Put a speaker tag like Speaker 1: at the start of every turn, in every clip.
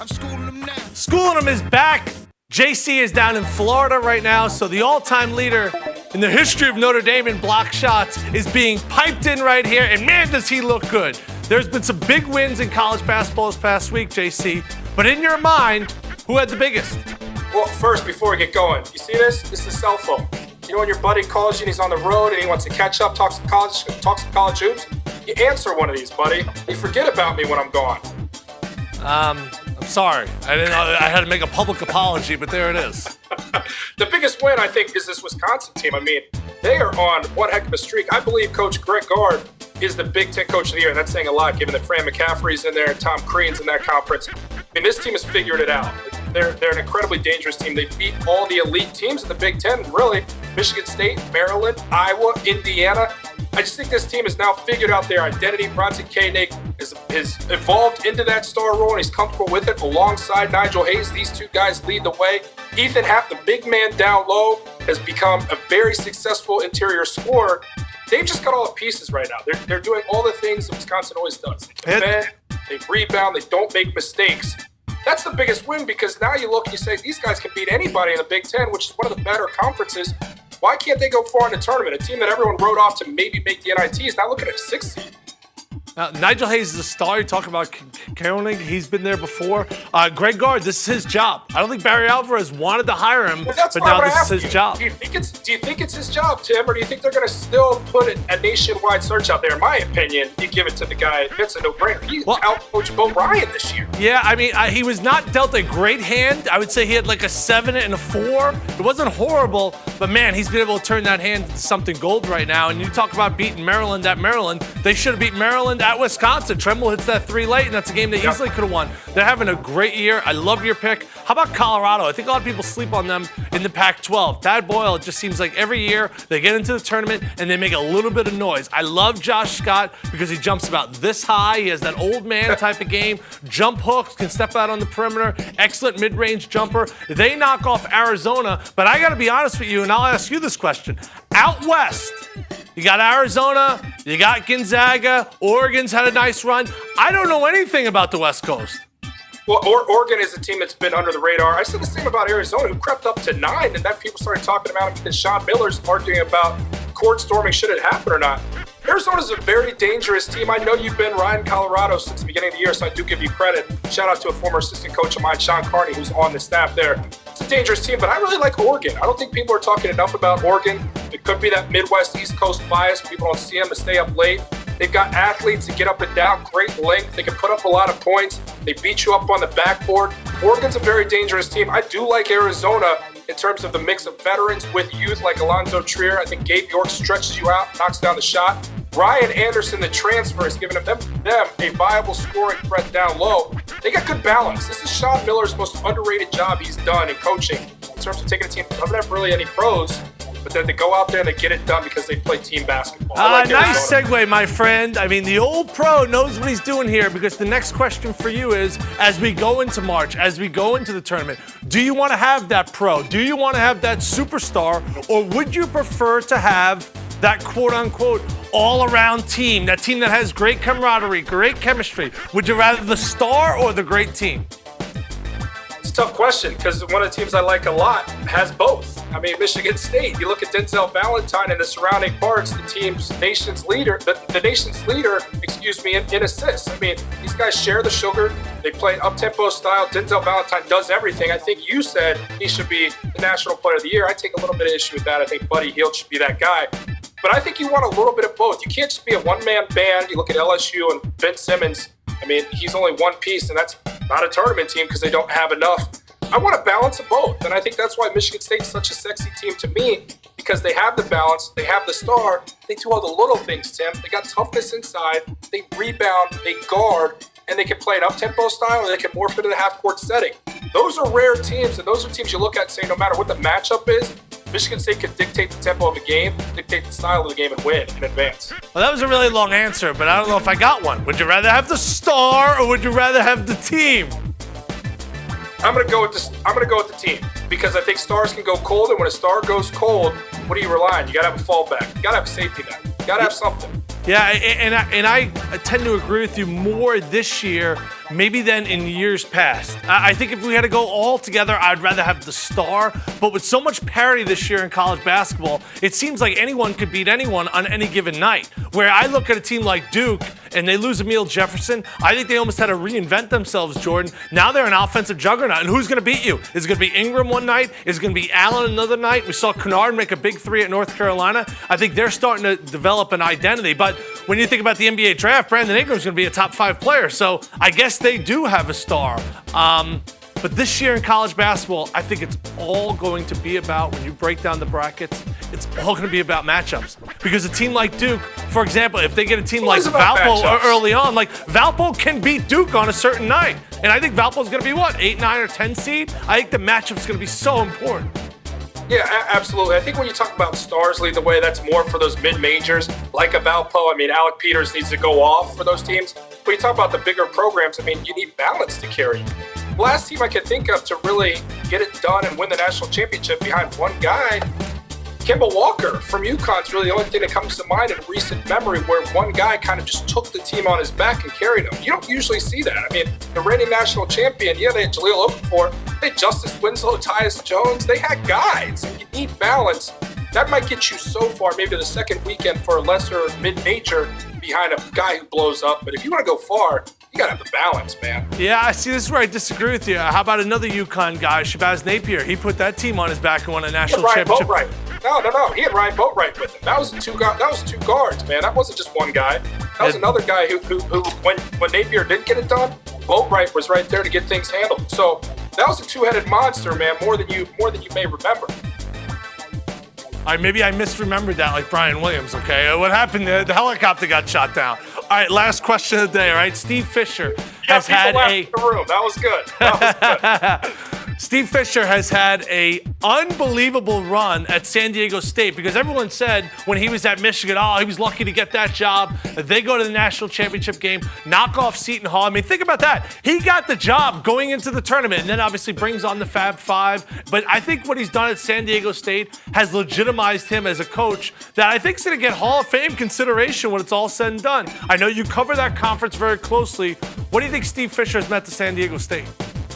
Speaker 1: I'm schooling them now.
Speaker 2: Schoolin Em is back. JC is down in Florida right now, so the all-time leader in the history of Notre Dame in block shots is being piped in right here, and man, does he look good. There's been some big wins in college basketball this past week, JC, but in your mind, who had the biggest?
Speaker 3: Well, first, before we get going, you see this? This is a cell phone. You know when your buddy calls you and he's on the road and he wants to catch up, talk some college hoops? You answer one of these, buddy. You forget about me when I'm gone.
Speaker 2: I'm sorry. I didn't know I had to make a public apology, but there it is.
Speaker 3: The biggest win, I think, is this Wisconsin team. I mean, they are on one heck of a streak. I believe Coach Greg Gard is the Big Ten Coach of the Year, and that's saying a lot given that Fran McCaffrey's in there and Tom Crean's in that conference. I mean, this team has figured it out. They're an incredibly dangerous team. They beat all the elite teams in the Big Ten, really. Michigan State, Maryland, Iowa, Indiana. I just think this team has now figured out their identity. Bronson Koenig has evolved into that star role, and he's comfortable with it alongside Nigel Hayes. These two guys lead the way. Ethan Happ, the big man down low, has become a very successful interior scorer. They've just got all the pieces right now. They're doing all the things that Wisconsin always does. They defend, they rebound, they don't make mistakes. That's the biggest win because now you look and you say, these guys can beat anybody in the Big Ten, which is one of the better conferences. Why can't they go far in the tournament? A team that everyone wrote off to maybe make the NIT is now looking at a 6th seed.
Speaker 2: Nigel Hayes is a star. You talk about Koenig. He's been there before. Greg Gard, this is his job. I don't think Barry Alvarez wanted to hire him, but now this is his job.
Speaker 3: Do you think it's his job, Tim, or do you think they're going to still put a nationwide search out there? In my opinion, you give it to the guy. It's a no-brainer. He out-coached Bo Ryan this year.
Speaker 2: Yeah, I mean, he was not dealt a great hand. I would say he had like a 7 and a 4. It wasn't horrible, but man, he's been able to turn that hand into something gold right now. And you talk about beating Maryland at Maryland. They should have beat Maryland at Wisconsin. Tremble hits that 3 late, and that's a game they easily could have won. They're having a great year. I love your pick. How about Colorado? I think a lot of people sleep on them in the Pac-12. Tad Boyle, it just seems like every year they get into the tournament and they make a little bit of noise. I love Josh Scott because he jumps about this high. He has that old man type of game. Jump hooks, can step out on the perimeter. Excellent mid-range jumper. They knock off Arizona, but I got to be honest with you, and I'll ask you this question. Out west, you got Arizona, you got Gonzaga, Oregon's had a nice run. I don't know anything about the West Coast.
Speaker 3: Well, Oregon is a team that's been under the radar. I said the same about Arizona, who crept up to 9, and then people started talking about it because Sean Miller's arguing about court storming, should it happen or not. Arizona's a very dangerous team. I know you've been riding Colorado since the beginning of the year, so I do give you credit. Shout out to a former assistant coach of mine, Sean Carney, who's on the staff there. It's a dangerous team, but I really like Oregon. I don't think people are talking enough about Oregon. It could be that Midwest, East Coast bias. People don't see them to stay up late. They've got athletes that get up and down, great length. They can put up a lot of points. They beat you up on the backboard. Oregon's a very dangerous team. I do like Arizona in terms of the mix of veterans with youth like Alonzo Trier. I think Gabe York stretches you out, knocks down the shot. Ryan Anderson, the transfer, has given them a viable scoring threat down low. They got good balance. This is Sean Miller's most underrated job he's done in coaching in terms of taking a team that doesn't have really any pros, but then they go out there and they get it done because they play team basketball.
Speaker 2: Nice segue, my friend. I mean, the old pro knows what he's doing here because the next question for you is, as we go into March, as we go into the tournament, do you want to have that pro? Do you want to have that superstar? Or would you prefer to have that quote-unquote all-around team, that team that has great camaraderie, great chemistry? Would you rather the star or the great team?
Speaker 3: It's a tough question because one of the teams I like a lot has both. I mean, Michigan State, you look at Denzel Valentine and the surrounding parts, the nation's leader, in assists. I mean, these guys share the sugar. They play up-tempo style. Denzel Valentine does everything. I think you said he should be the National Player of the Year. I take a little bit of issue with that. I think Buddy Hield should be that guy. But I think you want a little bit of both. You can't just be a one-man band. You look at LSU and Ben Simmons. I mean, he's only one piece, and that's not a tournament team because they don't have enough. I want a balance of both, and I think that's why Michigan State's such a sexy team to me, because they have the balance, they have the star, they do all the little things, Tim. They got toughness inside, they rebound, they guard, and they can play an up-tempo style, or they can morph into the half-court setting. Those are rare teams, and those are teams you look at and say, no matter what the matchup is, Michigan State can dictate the tempo of the game, dictate the style of the game, and win in advance.
Speaker 2: Well, that was a really long answer, but I don't know if I got one. Would you rather have the star or would you rather have the team?
Speaker 3: I'm gonna go with the team because I think stars can go cold, and when a star goes cold, what do you rely on? You gotta have a fallback. You gotta have a safety net. You gotta have something.
Speaker 2: Yeah, and I tend to agree with you more this year, maybe than in years past. I think if we had to go all together, I'd rather have the star. But with so much parity this year in college basketball, it seems like anyone could beat anyone on any given night. Where I look at a team like Duke and they lose Emil Jefferson, I think they almost had to reinvent themselves, Jordan. Now they're an offensive juggernaut. And who's going to beat you? Is it going to be Ingram one night? Is it going to be Allen another night? We saw Kennard make a big three at North Carolina. I think they're starting to develop an identity. But when you think about the NBA draft, Brandon Ingram's going to be a top 5 player. So I guess they do have a star. But this year in college basketball, I think it's all going to be about, when you break down the brackets, it's all going to be about matchups. Because a team like Duke, for example, if they get a team like Valpo early on, like Valpo can beat Duke on a certain night. And I think Valpo's going to be, 8, 9, or 10 seed? I think the matchup's going to be so important.
Speaker 3: Yeah, absolutely. I think when you talk about stars lead the way, that's more for those mid-majors, like a Valpo. I mean, Alec Peters needs to go off for those teams. When you talk about the bigger programs, I mean, you need balance to carry you. The last team I can think of to really get it done and win the national championship behind one guy, Kemba Walker from UConn's really the only thing that comes to mind in recent memory where one guy kind of just took the team on his back and carried them. You don't usually see that. I mean, the reigning national champion, they had Jahlil Okafor, they had Justice Winslow, Tyus Jones, they had guys. You need balance. That might get you so far, maybe the second weekend for a lesser mid-major behind a guy who blows up. But if you want to go far, you got to have the balance, man.
Speaker 2: Yeah, I see. This is where I disagree with you. How about another UConn guy, Shabazz Napier? He put that team on his back and won a national championship.
Speaker 3: Boatwright. No. He had Ryan Boatwright with him. That was two guards, man. That wasn't just one guy. That was another guy who when Napier didn't get it done, Boatwright was right there to get things handled. So that was a two-headed monster, man, more than you may remember.
Speaker 2: All right, maybe I misremembered that, like Brian Williams, okay? What happened? The helicopter got shot down. All right, last question of the day, all right? Steve Fisher has had
Speaker 3: the room. That was good.
Speaker 2: Steve Fisher has had a unbelievable run at San Diego State because everyone said when he was at Michigan, he was lucky to get that job. They go to the national championship game, knock off Seton Hall. I mean, think about that. He got the job going into the tournament and then obviously brings on the Fab Five. But I think what he's done at San Diego State has legitimized him as a coach that I think is going to get Hall of Fame consideration when it's all said and done. I know you cover that conference very closely. What do you think Steve Fisher has meant to San Diego State?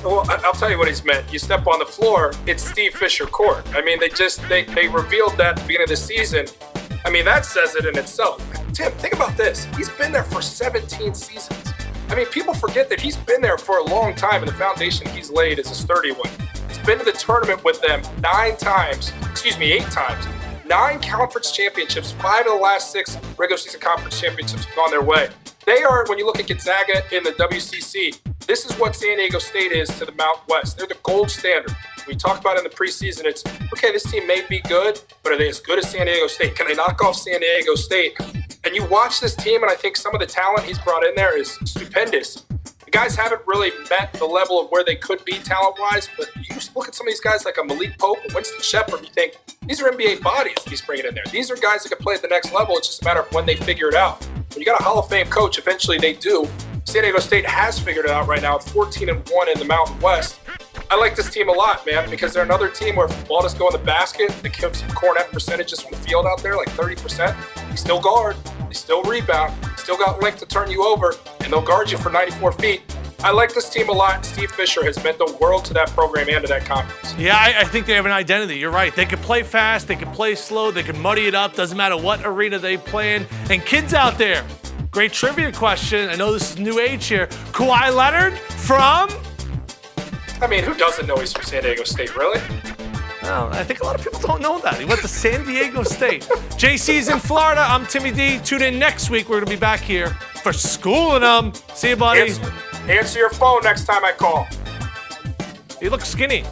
Speaker 3: Well, I'll tell you what he's meant. You step on the floor, it's Steve Fisher court. I mean, they revealed that at the beginning of the season. I mean, that says it in itself. Tim, think about this. He's been there for 17 seasons. I mean, people forget that he's been there for a long time, and the foundation he's laid is a sturdy one. He's been to the tournament with them 8 times. 9 conference championships, 5 of the last 6 regular season conference championships have gone their way. They are, when you look at Gonzaga in the WCC, this is what San Diego State is to the Mountain West. They're the gold standard. We talked about in the preseason, it's, okay, this team may be good, but are they as good as San Diego State? Can they knock off San Diego State? And you watch this team, and I think some of the talent he's brought in there is stupendous. The guys haven't really met the level of where they could be talent-wise, but you just look at some of these guys like a Malik Pope and Winston Shepard, you think, these are NBA bodies he's bringing in there. These are guys that can play at the next level. It's just a matter of when they figure it out. When you got a Hall of Fame coach, eventually they do. San Diego State has figured it out right now, 14-1 in the Mountain West. I like this team a lot, man, because they're another team where if the ball doesn't go in the basket, they kill some Cornet percentages from the field out there, like 30%. They still guard, they still rebound, still got length to turn you over, and they'll guard you for 94 feet. I like this team a lot. Steve Fisher has meant the world to that program and to that conference.
Speaker 2: Yeah, I think they have an identity. You're right. They can play fast, they can play slow, they can muddy it up. Doesn't matter what arena they play in. And kids out there, great trivia question. I know this is new age here. Kawhi Leonard from?
Speaker 3: I mean, who doesn't know he's from San Diego State, really?
Speaker 2: Well, I think a lot of people don't know that. He went to San Diego State. JC's in Florida. I'm Timmy D. Tune in next week. We're going to be back here for Schoolin Em. See you, buddy.
Speaker 3: Answer your phone next time I call.
Speaker 2: You look skinny.